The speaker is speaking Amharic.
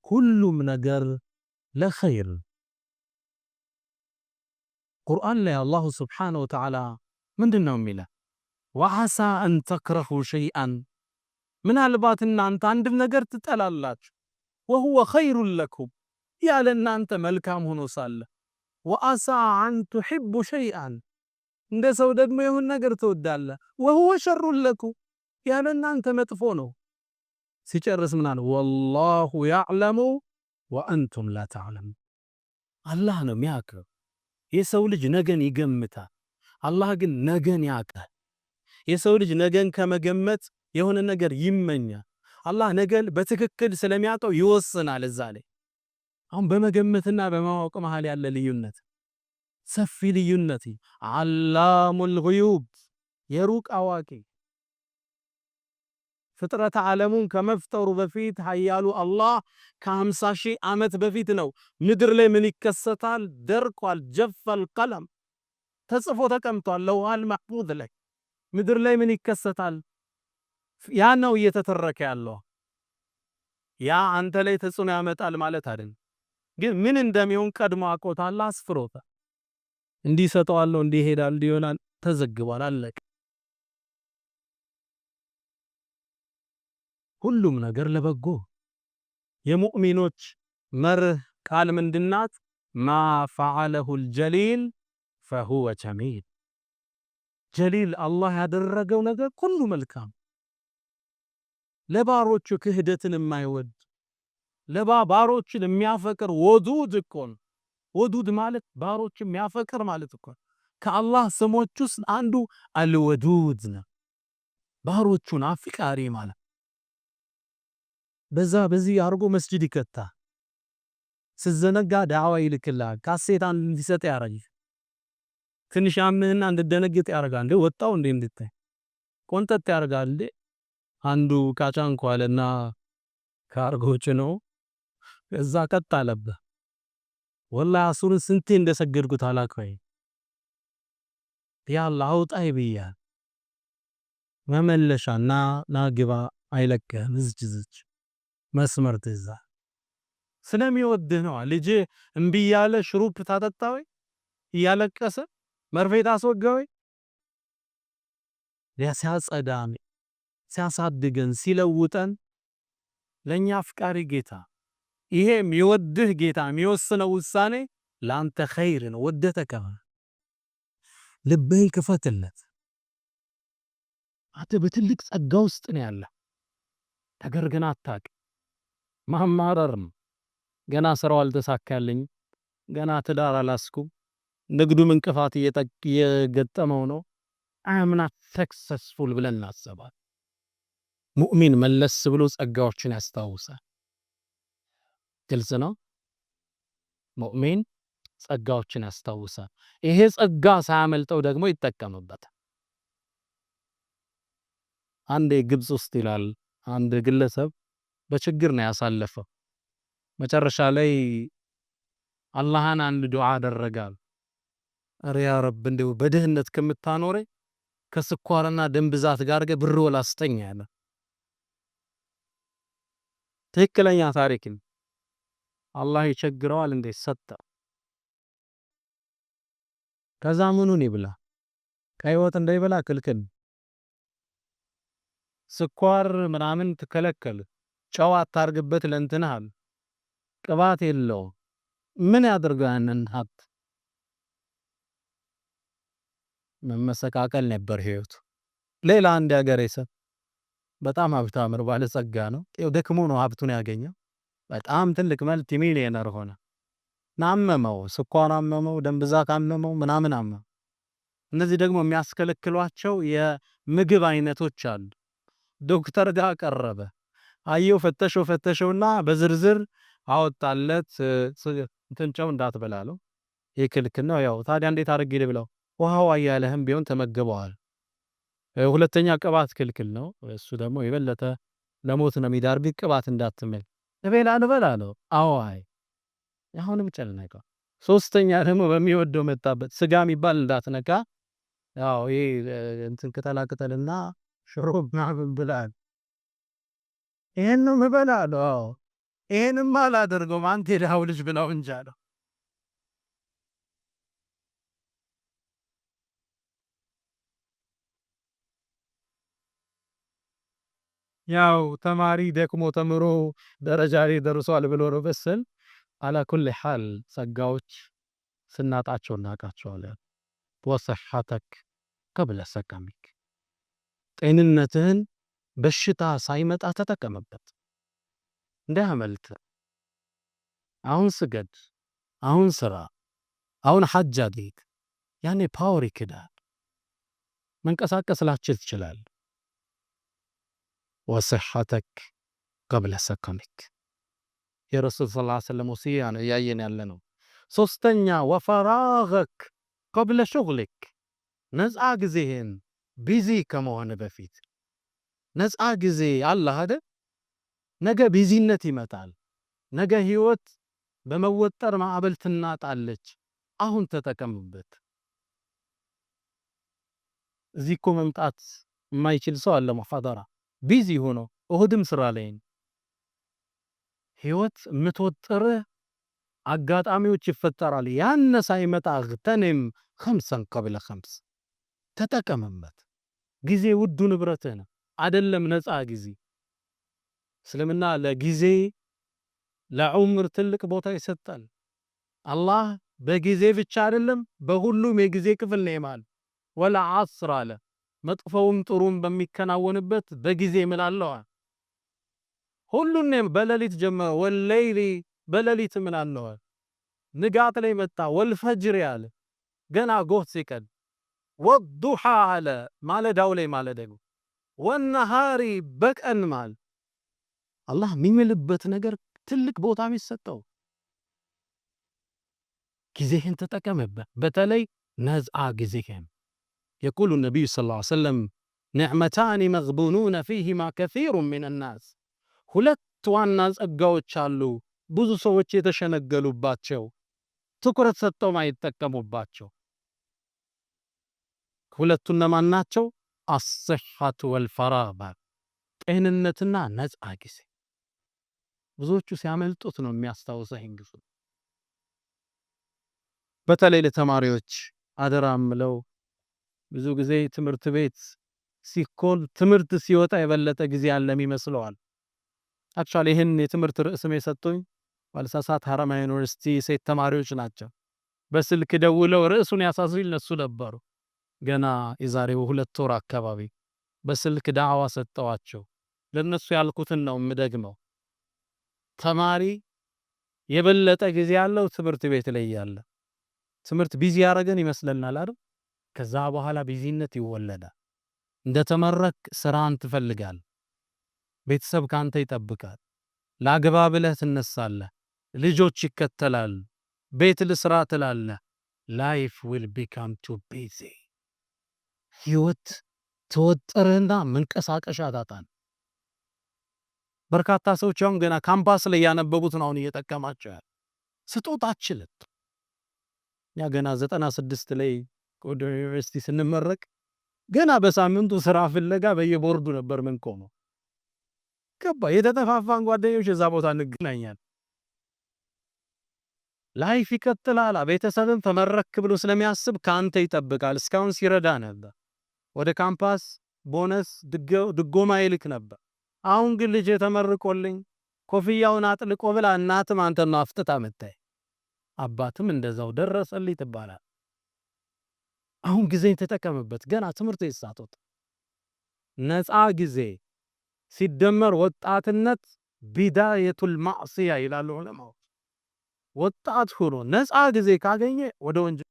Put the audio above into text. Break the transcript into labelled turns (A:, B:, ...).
A: ሁሉም ነገር ለኸይር። ቁርአን ላይ አላሁ ስብሓነሁ ወተዓላ ምንድን ነው የሚለው? ወዓሳ አን ተክረሁ ሸይአን፣ ምናልባት እናንተ አንድን ነገር ትጠላላችሁ፣ ወሁወ ኸይሩን ለኩም፣ ያለ እናንተ መልካም ሆኖ ሳለ፣ ወዓሳ አን ቱሒቡ ሸይአን፣ እንደ ሰው ደግሞ የሆን ነገር ትወዳለህ፣ ወሁወ ሸሩን ለኩም፣ ያለ እናንተ መጥፎ ነው። ሲጨርስ ምናል? ወላሁ ያዕለሙ ወአንቱም ላ ተዕለሙን። አላህ ነው የሚያውቀው። የሰው ልጅ ነገን ይገምታል፣ አላህ ግን ነገን ያውቃል። የሰው ልጅ ነገን ከመገመት የሆነ ነገር ይመኛል፣ አላህ ነገን በትክክል ስለሚያውቀው ይወስናል። እዛ ላይ አሁን በመገመትና በማወቅ መሃል ያለ ልዩነት ሰፊ ልዩነት። ዓላሙል ጉዩብ፣ የሩቅ አዋቂ፣ ፍጥረተ ዓለሙን ከመፍጠሩ በፊት ኃያሉ አላህ ከ50 ሺህ ዓመት በፊት ነው ምድር ላይ ምን ይከሰታል ደርቋል። ጀፈል ቀለም ተጽፎ ተቀምጧል ለውሃል መሕፉዝ ላይ ምድር ላይ ምን ይከሰታል ያ ነው እየተተረከ ያለው። ያ አንተ ላይ ተጽዕኖ ያመጣል ማለት አይደለም፣ ግን ምን እንደሚሆን ቀድሞ አቆታል፣ አስፍሮታል። እንዲህ ሰጠዋለሁ፣ እንዲህ ይሄዳል፣ እንዲህ ይሆናል፣ ተዘግቧል፣ አለቀ። ሁሉም ነገር ለበጎ። የሙእሚኖች መርህ ቃል ምንድናት? ማ ፈዓለሁል ጀሊል ፈሁወ ጀሚል። ጀሊል አላህ ያደረገው ነገር ሁሉ መልካም። ለባሮቹ ክህደትን የማይወድ ለባሮችን የሚያፈቅር ወዱድ እኮ ነው። ወዱድ ማለት ባሮችን የሚያፈቅር ማለት እኮ ነው። ከአላህ ስሞች ውስጥ አንዱ አልወዱድ ነው፣ ባሮቹን አፍቃሪ ማለት። በዛ በዚህ አርጎ መስጂድ ይከታ፣ ስዘነጋ ዳዕዋ ይልክልሃል፣ ካሴታን እንዲሰጥ ያረጋል፣ ትንሽ ያምህና እንድደነግጥ ያረጋል። እንዴ ወጣው እንዴ እንድታይ ቆንጠጥ ያረጋል። እንዴ አንዱ ካጫንኳለና ካርጎች ነው እዛ ቀጥ አለብህ። ወላሂ አሱርን ስንቴ እንደሰገድኩት አላከይ ያአላህ አውጣይ ብያ መመለሻና ናግባ አይለቀህም። ዝጅ መስመር ትይዛ ስለሚወድህ ነው። ልጅ እምቢ ያለ ሽሩፕ ታጠጣው እያለቀሰ መርፌ ታስወጋው ሲያጸዳን ሲያሳድገን ሲለውጠን ለኛ አፍቃሪ ጌታ፣ ይሄ የሚወድህ ጌታ የሚወስነው ውሳኔ ላንተ ኸይር ነው። ወደተ ከማ ልብህን ክፈትለት። አንተ በትልቅ ጸጋ ውስጥ ነው ያለ ነገር ግን አታውቅ። ማማረርም ገና ስራው አልተሳካልኝ፣ ገና ትዳር አላስኩም፣ ንግዱም እንቅፋት እየገጠመው ነው፣ አምና ሰክሰስፉል ብለን እናስባል። ሙእሚን መለስ ብሎ ጸጋዎችን ያስታውሳል። ግልጽ ነው። ሙእሚን ጸጋዎችን ያስታውሳል። ይሄ ጸጋ ሳያመልጠው ደግሞ ይጠቀምበታል። አንዴ ግብጽ ውስጥ ይላል አንድ ግለሰብ በችግር ነው ያሳለፈው። መጨረሻ ላይ አላህን አንድ ዱዓ አደረጋል። አረ ያ ረብ እንደው በድህነት ከምታኖረኝ ከስኳርና ደም ብዛት ጋር ብር ወላ አስተኛ ያለ ትክክለኛ ታሪክ ነው። አላህ ይቸግረዋል እንዴ ሰጠ። ከዛ ምኑን ይብላ? ቀይ ወጥ እንዳይበላ ክልክል፣ ስኳር ምናምን ትከለከል፣ ጨው አታርግበት ለእንትናል፣ ቅባት የለው። ምን ያደርጋል? ያንን ሀብት መመሰቃቀል ነበር ህይወቱ። ሌላ አንድ ሀገር ሰው በጣም ሀብታም ነው፣ ባለጸጋ ነው። ደክሞ ነው ሀብቱን ያገኘው። በጣም ትልቅ መልቲ ሚሊየነር ሆነ። ናመመው፣ ስኳር አመመው፣ ደም ብዛት አመመው፣ ምናምን አመመው። እነዚህ ደግሞ የሚያስከለክሏቸው የምግብ አይነቶች አሉ። ዶክተር ጋር ቀረበ። አየው፣ ፈተሸውና በዝርዝር አወጣለት። እንትን ጨው እንዳትበላለው ይሄ ክልክል ነው። ያው ታዲያ እንዴት አድርጌ ልብላው? ውሃው አያለህም ቢሆን ተመገበዋል። ሁለተኛ ቅባት ክልክል ነው። እሱ ደግሞ የበለጠ ለሞት ነው የሚዳርግ። ቅባት እንዳትመል እበላለሁ። አዎ አይ አሁንም ጨነቀው። ሶስተኛ ደግሞ በሚወደው መጣበት ስጋ የሚባል እንዳትነካ። ያው ይሄ እንትን ቅጠላቅጠልና ሽሮ ምናምን ብላል። ይሄን ነው የምበላው። ይሄንማ አላደርገውም አንተ የድሃው ልጅ ብለው እንጂ አለው። ያው ተማሪ ደክሞ ተምሮ ደረጃ ላይ ደርሷል ብሎ ነው መሰል። አላ ኩል ሐል ጸጋዎች ስናጣቸው እናውቃቸዋለን። ወሰሐተክ ቀብለ ሰቀሚክ፣ ጤንነትህን በሽታ ሳይመጣ ተጠቀምበት እንዳያመልጥ። አሁን ስገድ፣ አሁን ስራ፣ አሁን ሐጅ አድርግ፣ ያኔ ፓወር ይክዳል፣ መንቀሳቀስ ላችል ትችላል። ወሰሐተክ ቀብለ ሰቀሚክ የረሱል ሰለላሁ ዐለይሂ ወሰለም ወሲያ ነው እያየን ያለ ነው። ሶስተኛ ወፈራገክ ቀብለ ሹግሊክ፣ ነፃ ጊዜህን ቢዚ ከመሆን በፊት ነፃ ጊዜ አላህ አይደል? ነገ ቢዚነት ይመጣል። ነገ ህይወት በመወጠር ማዕበል ትናጣለች። አሁን ተጠቀምበት። እዚህ እኮ መምጣት የማይችል ሰው አለ ሙሐደራ ቢዚ ሆኖ እሁድም ስራ ላይ ነው። ህይወት የምትወጥርህ አጋጣሚዎች ይፈጠራል። ያነ ሳይመጣ እግተንም ኸምሰን ቀብለ ኸምስ፣ ተጠቀምበት። ጊዜ ውዱ ንብረትህ ነው አይደለም? ነፃ ጊዜ። እስልምና ለጊዜ ለዑምር ትልቅ ቦታ ይሰጣል። አላህ በጊዜ ብቻ አይደለም በሁሉም የጊዜ ክፍል ነው ይማል። ወላ ዐስር አለ፣ መጥፎውም ጥሩም በሚከናወንበት በጊዜ እምላለሁ። ሁሉንም በሌሊት ጀመረ። ወለይሊ በሌሊት እምላለሁ። ንጋት ላይ መጣ። ወልፈጅር አለ ገና ጎህ ሲቀድ። ወዱሃ አለ ማለዳው ላይ ማለት ደግሞ ወነሃሪ በቀን ማል አላህ የሚምልበት ነገር ትልቅ ቦታ የሚሰጠው። ጊዜህን ተጠቀምበት፣ በተለይ ነፃ ጊዜህን። የቁሉ ነቢዩ ሰለላሁ ዐለይሂ ወሰለም ኒዕመታኒ መግቡኑነ ፊሂማ ከሲሩ ሚነ ናስ፣ ሁለት ዋና ጸጋዎች አሉ ብዙ ሰዎች የተሸነገሉባቸው ትኩረት ሰጥተው ማይጠቀሙባቸው። ሁለቱ እነማን ናቸው? አስሐቱ ወልፈራግ፣ ጤንነትና ነፃ ጊዜ። ብዙዎቹ ሲያመልጡት ነው የሚያስታውሰው ይህን ጊዜ። በተለይ ለተማሪዎች አደራ ምለው ብዙ ጊዜ ትምህርት ቤት ሲኮል ትምህርት ሲወጣ የበለጠ ጊዜ ያለም ይመስለዋል። አክቹአሊ ይህን የትምህርት ርዕስም የሰጡኝ ባልሳሳት ሐረማያ ዩኒቨርሲቲ ሴት ተማሪዎች ናቸው። በስልክ ደውለው ርዕሱን ያሳዙኝ እነሱ ነበሩ። ገና የዛሬው 2 ወር አካባቢ በስልክ ዳዕዋ ሰጠዋቸው። ለነሱ ያልኩትን ነው የምደግመው። ተማሪ የበለጠ ጊዜ ያለው ትምህርት ቤት ላይ ያለ ትምህርት ቢዚ ያረገን ይመስለናል አይደል? ከዛ በኋላ ቢዚነት ይወለዳል። እንደተመረክ ስራን ትፈልጋል። ቤተሰብ ካንተ ይጠብቃል። ላግባ ብለህ ትነሳለህ። ልጆች ይከተላል። ቤት ልስራ ትላለህ። ላይፍ ዊል ቢካም ቱ ቢዚ። ህይወት ተወጠረና መንቀሳቀሻ ታጣን። በርካታ ሰዎች አሁን ገና ካምፓስ ላይ ያነበቡት ነው አሁን እየጠቀማቸው ያለ። ስጦታችንን ያ ገና 96 ላይ ወደ ዩኒቨርሲቲ ስንመረቅ ገና በሳምንቱ ስራ ፍለጋ በየቦርዱ ነበር ምን ቆመው ገባ። የተጠፋፋን ጓደኞች እዛ ቦታ እንገናኛለን። ላይፍ ይቀጥላል። ቤተሰብም ተመረክ ብሎ ስለሚያስብ ካንተ ይጠብቃል። እስካሁን ሲረዳ ነበር። ወደ ካምፓስ ቦነስ ድጎማ ይልክ ነበር። አሁን ግን ልጅ ተመርቆልኝ ኮፍያውን አጥልቆ ብላ እናትም አንተን ነው አፍጥጣ መጣይ፣ አባትም እንደዛው ደረሰልኝ ትባላል። አሁን ጊዜን ተጠቀምበት። ገና ትምህርት ይሳቶት ነፃ ጊዜ ሲደመር ወጣትነት ቢዳየቱል ማዕሲያ ይላሉ ዑለማው። ወጣት ሆኖ ነፃ ጊዜ ካገኘ ወደ ወንጀል